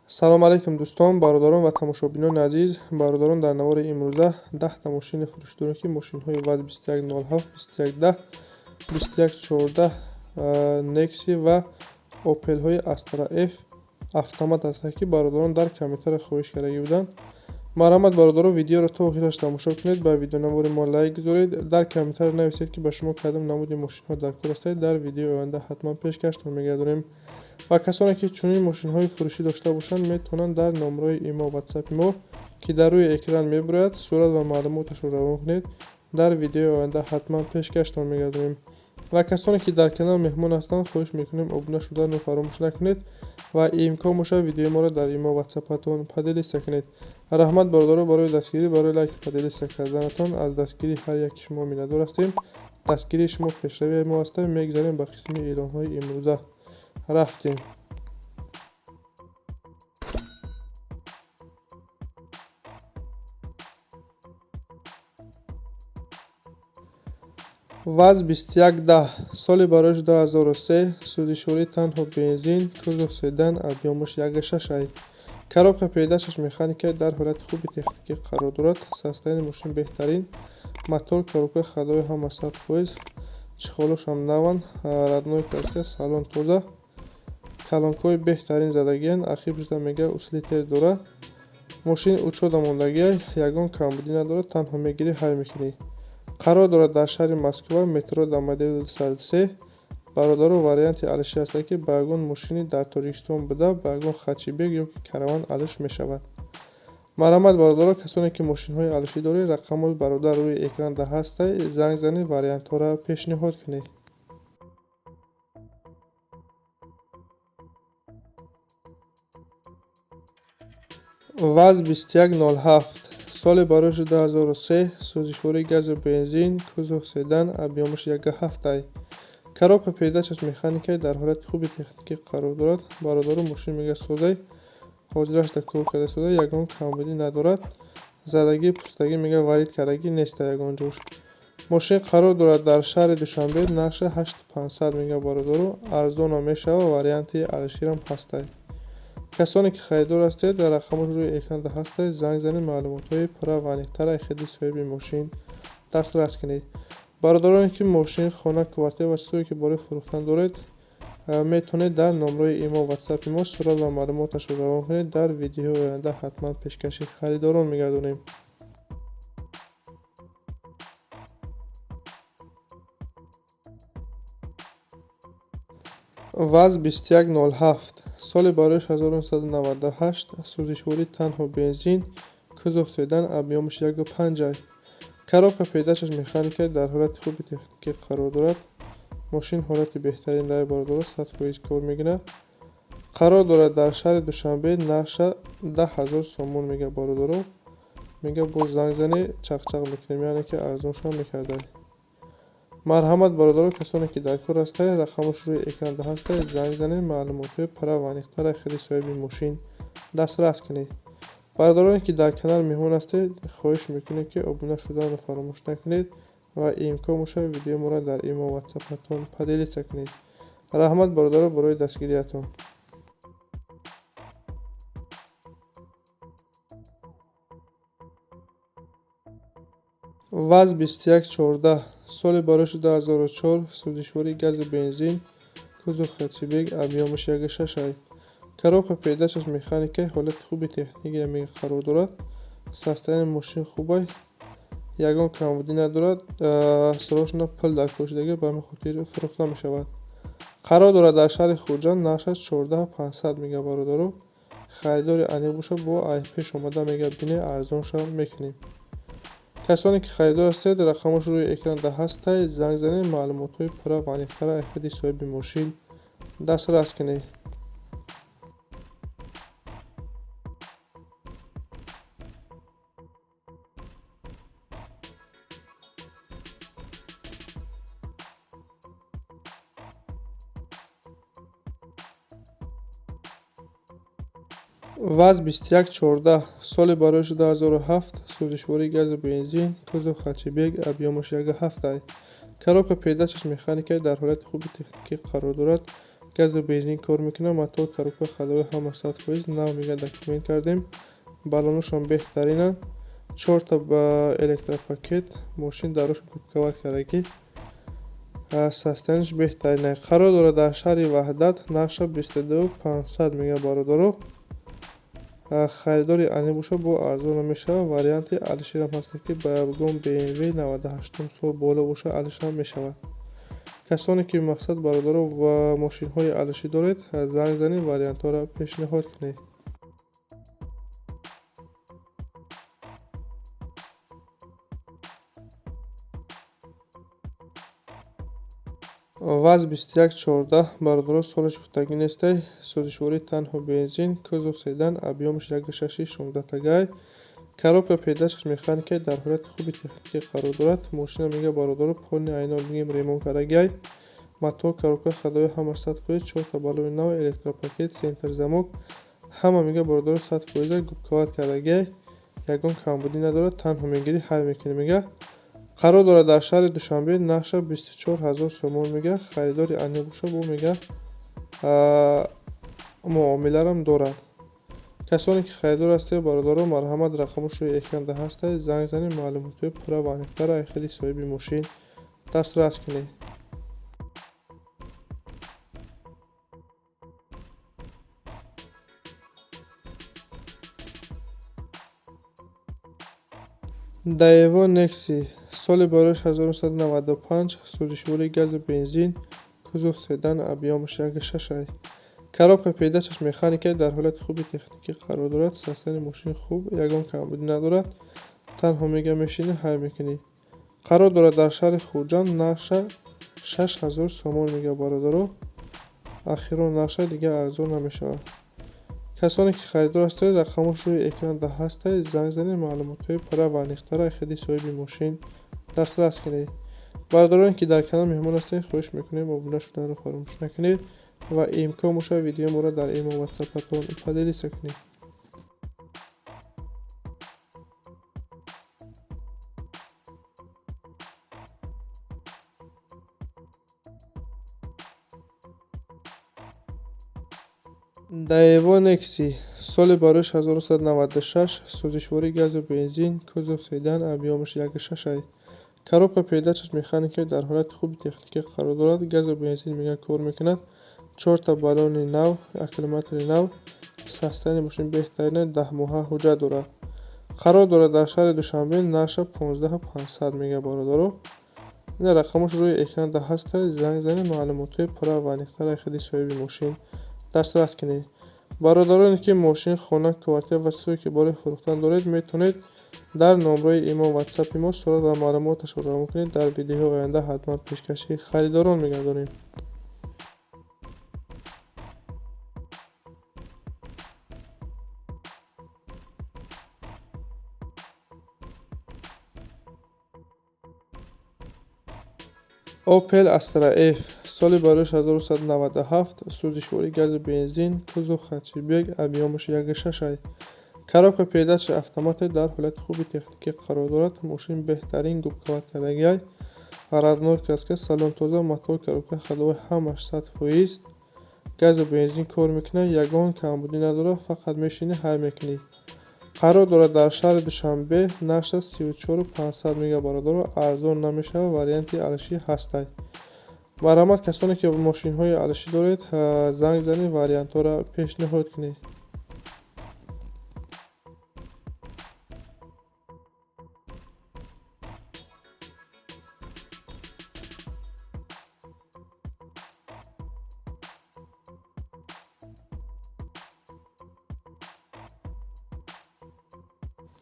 салом алайкум дӯстон, бародарон ва тамошобинони азиз. Бародарон, дар навори имрӯза 10та мошини фурӯш дорем ки мошинҳои ВАЗ 2107, 2110, 2114 Nexi ва Opel-ҳои Astra F автомат ҳастанд ки бародарон дар комментария хоҳиш карда буданд. Марҳамат бародарон, видеоро то охираш тамошо кунед, ба видеонамори мо лайк гузоред, дар комментария нависед ки ба шумо кадом намуди мошинҳо дар кор ҳастед. Дар видеои оянда ҳатман пешкаштон мегардонем. ва касоне ки чунин мошинҳои фурӯшӣ дошта бошанд, метавонанд дар номраҳои имо ватсапи мо ки дар рӯи экран мебурад сурат ва маълумоташро равон кунед. дар видеои оянда ҳатман пешкаштон мегардонем. ва касоне ки дар канал меҳмон ҳастанд, хоҳиш мекунем обуна шуданро фаромӯш накунед ва имкон бошад видеои моро дар имо ватсапатон поделиса кунед. раҳмат бародаро, барои дастгирӣ, барои лайк поделиса карданатон аз дастгирии ҳар яки шумо миннатдор ҳастем. дастгирии шумо пешравии мо аст. мегзарем ба қисми эълонҳои имрӯза. рафтем. ВАЗ 2110 соли барояш 2003, сӯзишворӣ танҳо бензин, кузов седан, объёмаш 1.6 ай. коробка пейдашаш механикаи дар ҳолати хуби техникӣ қарор дорад. состоянии мошин беҳтарин. мотор, коробка ходҳои ҳама 100%, чихолашам наванд, раднои каска, салон тоза, калонкои беҳтарин задагиянд. ахир бижда мега услитер дорад. мошин учёт омодагия, ягон камбудӣ надорад, танҳо мегирӣ ҳай мекунӣ. қарор дорад дар шаҳри Москва, метро дар модели 203. бародаро, варианти алишӣ аст ки ба ягон мошини дар Тоҷикистон буда ба ягон хачибек ё ки караван алиш мешавад. марҳамат бародаро, касоне ки мошинҳои алишӣ доред, рақамҳои бародар рӯи экран ҳастанд, занг занед, вариантҳоро пешниҳод кунед. ВАЗ 2107 соли барояш 2003, сӯзишворӣ газу бензин, кузов седан, объёмаш 1.7 ай. коробка пейдашаш механикаи дар ҳолати хуби техникӣ қарор дорад. бародаро, мошин мега созай, ҳозирашда кор карда истода, ягон камбудӣ надорад. задагӣ пустагӣ мега варид кардагӣ неста ягон ҷош. мошин қарор дорад дар шаҳри Душанбе, нақша 8500 мега бародаро, арзонам мешавад, варианти алиширам ҳастад. касоне ки харидор ҳастед, рақамаш рӯи экран ҳастад, занг занед, маълумотҳои пурра ва аниқтара ходи соҳиби мошин дастрас кунед. бародароне ки мошин, хона, квартира ва чизҳое ки барои фурӯхтан доред, метавонед дар номраҳои имо ватсапи мо сурат ва маълумоташро равон кунед. дар видеои оянда ҳатман пешкаши харидорон мегардонем. ВАЗ 2107 соли барояш 1998, сӯзишворӣ танҳо бензин, кузов седан, объёмаш 1.5 ай. коробка пейдашаш механикаи дар ҳолати хуби техникӣ қарор дорад. мошин ҳолати беҳтарин дар бародаро 100% кор мекунад. қарор дорад дар шаҳри Душанбе, нақша 10000 сомон мега бародаро, мега боз занг зане, чақчақ мекунем, яъне ки арзоншам мекардай. марҳамат бародаро, касоне ки дар кор ҳастанд, рақамаш рӯи экран ҳастад, занг занед, маълумотҳои пурра ва аниқтара ходи соҳиби мошин дастрас кунед. бародароне ки дар канал меҳмон ҳастед, хоҳиш мекунем ки обуна шуданро фаромӯш накунед ва имкон бошад видеои моро дар имо ватсапатон поделиса кунед. раҳмат бародаро, барои дастгириятон. ВАЗ 2114 соли барояш 2004, сӯзишворӣ газу бензин, кузов хачибек, объёмаш 1.6 ай. коробка пейдашаш механикаи ҳолати хуби техникия мега қарор дорад. состоянии мошин хубай, ягон камбудӣ надорад. сароғашона пил дар кор шудагӣ, ба ҳамин хотир фурӯхта мешавад. қарор дорад дар шаҳри Хурҷанд, нақшаш 14500 мега бародаро, харидори аниқ бошад, бо пешомада мега бинед, арзоншам мекунем. касоне ки харидор ҳастед, рақамаш рӯи экран ҳастад, занг занед, маълумотҳои пурра ва аниқтара ходи соҳиби мошин дастрас кунед. ВАЗ 2114 соли барояш 2007, сӯзишворӣ газу бензин, кузов хачибек, объёмаш 1.7 ай. коробка пейдашаш механикаи дар ҳолати хуби техникӣ қарор дорад. газу бензин кор мекунад. Мотор, коробка ходовой ҳама 100%. Нав мега документ кардем. Баллонушон беҳтаринанд. 4 та электропакет. Мошин дарошон кубковат кардаги. Состоянияш беҳтарин аст. Қарор дорад дар шаҳри Ваҳдат, нақша 22500 мега бародаро. Харидори ани боша бо арзон мешавад. Варианти Алишерам ҳастад ки ба вагон BMW 98 сол бола боша Алишам мешавад. Касоне ки мақсад бародаро ва мошинҳои Алиши доред, занг занед, вариантҳоро пешниҳод кунед. ВАЗ 2114 бародаро солаш гуфтагӣ нестай. Сӯзишворӣ танҳо бензин, кузов седан, объёмаш 1.6 16 коробка передачаш механикаи дар ҳолати хуби техникӣ қарор дорад. Мошина мега бародаро полни айнон мегим ремонт кардагиай. Мотор, коробка ходовой ҳама 100%, 4 та баллони нав, электропакет, сентр замок ҳама мега бародаро 100% губковат кардагиай. Ягон камбудӣ надорад, танҳо мегирӣ ҳай мекунӣ мега. Қарор дорад дар шаҳри Душанбе, нақша 24000 сомон мега. Харидори ани боша бо мега муомиларам дорад. Касоне ки харидор ҳастед бародаро, марҳамат, рақамаш рӯи экран ҳастад. Занг занед, маълумотҳои пурра ва аниқтара аз худи соҳиби мошин дастрас кунед. Daewoo Nexi соли барояш 1995. Сӯзишворӣ газу бензин, кузов седан, объёмаш 1.6. Коробка передачаш механикаи дар ҳолати хуби техникӣ қарор дорад. Состоянияи мошин хуб, ягон камбудӣ надорад. Танҳо мега мешинӣ, ҳай мекунӣ. Қарор дорад дар шаҳри Хурҷанд, нақша 6000 сомон мега бародаро. Ахирон нақша дигар арзон намешавад. Касоне ки харидор ҳастед, рақамаш рӯи экран ҳастад. Занг занед, маълумотҳои пурра ва аниқтара аз худи соҳиби мошин дастрас кунед. Бародароне ки дар канал меҳмон ҳастед, хоҳиш мекунем обуна шуданро фаромӯш накунед ва имкон бошад видеоморо дар имо ватсапатон поделиса кунед. Daewoo Nexi соли барояш 1996. Сӯзишворӣ газу бензин, кузов седан, объёмаш 1.6. Коробка передачаш механикаи дар ҳолати хуби техникӣ қарор дорад. Газу бензин мега кор мекунад. 4 та баллони нав, аккумулятори нав. Состоянияи мошин беҳтарин аст, 10 моҳа ҳуҷҷат дорад. Қарор дорад дар шаҳри Душанбе, нақша 15500 мега бародаро. ин рақамаш рӯи экран ҳастад. Занг занед, маълумотҳои пурра ва аниқтара аз худи соҳиби мошин дастрас кунед. Бародароне ки мошин, хона, квартира ва чизҳое ки барои фурӯхтан доред, метавонед дар номраи имо ватсапи мо сурат ва маълумоташро равон кунед. Дар видеоҳои оянда ҳатман пешкаши харидорон мегардонем. Opel Astra F соли барояш 1997. Сӯзишворӣ газу бензин, кузов хатчбек, объёмаш 1.6. Коробка передачаш автомате дар ҳолати хуби техникӣ қарор дорад. Мошин беҳтарин губковат кардагиай. Родной краска, салон тоза, мотор, коробка ходовой ҳамаш 100%. Газу бензин кор мекунад, ягон камбудӣ надорад, фақат мешинӣ, ҳай мекунӣ. Қарор дорад дар шаҳри Душанбе, нақша 34500 мега бародаро. Арзон намешавад, варианти Алиши ҳастад. марҳамат, касоне ки мошинҳои Алиши доред, занг занед, вариантҳоро пешниҳод кунед.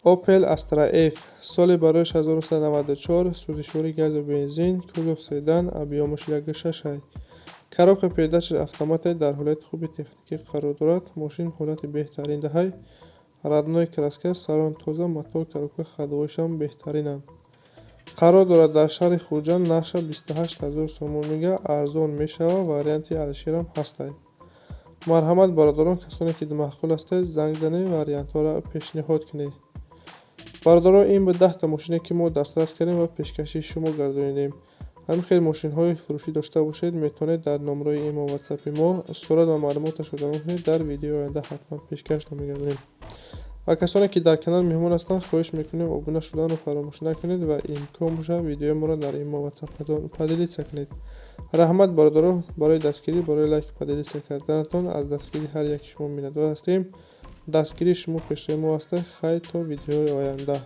Opel Astra F соли барояш 1994. Сӯзишворӣ газу бензин, кузов седан, объёмаш 1.6. Коробка передачаш автомате дар ҳолати хуби техникӣ қарор дорад. Мошин ҳолати беҳтарин даҳад. Родной краска, салон тоза, мотор, коробка ходовойшам беҳтаринанд. Қарор дорад дар шаҳри Хурҷанд, нақша 28000 сомон мега. Арзон мешавад, варианти Алишерам ҳастад. марҳамат, бародарон, касоне ки маъқул ҳастед, занг занед, вариантҳоро пешниҳод кунед. бародарон, ин буд 10 та мошине ки мо дастрас кардем ва пешкаши шумо гардонидем. همین خیلی ماشین های فروشی داشته باشید میتونید در نمره ایمو و واتساپ ما صورت و معلوماتش رو جمع کنید. در ویدیو آینده حتما پیشکش نمی‌گردیم. و کسانی که در کانال مهمان هستند خواهش میکنیم ابونه شدن رو فراموش نکنید و امکان باشه ویدیو ما را در ایمو و واتساپ پدیدیت کنید. رحمت برادران، برای دستگیری برای لایک پدیدیت کردنتان از دستگیری هر یک شما میندوز هستیم. دستگیری شما پیش ما است. خیر تا ویدیو آینده.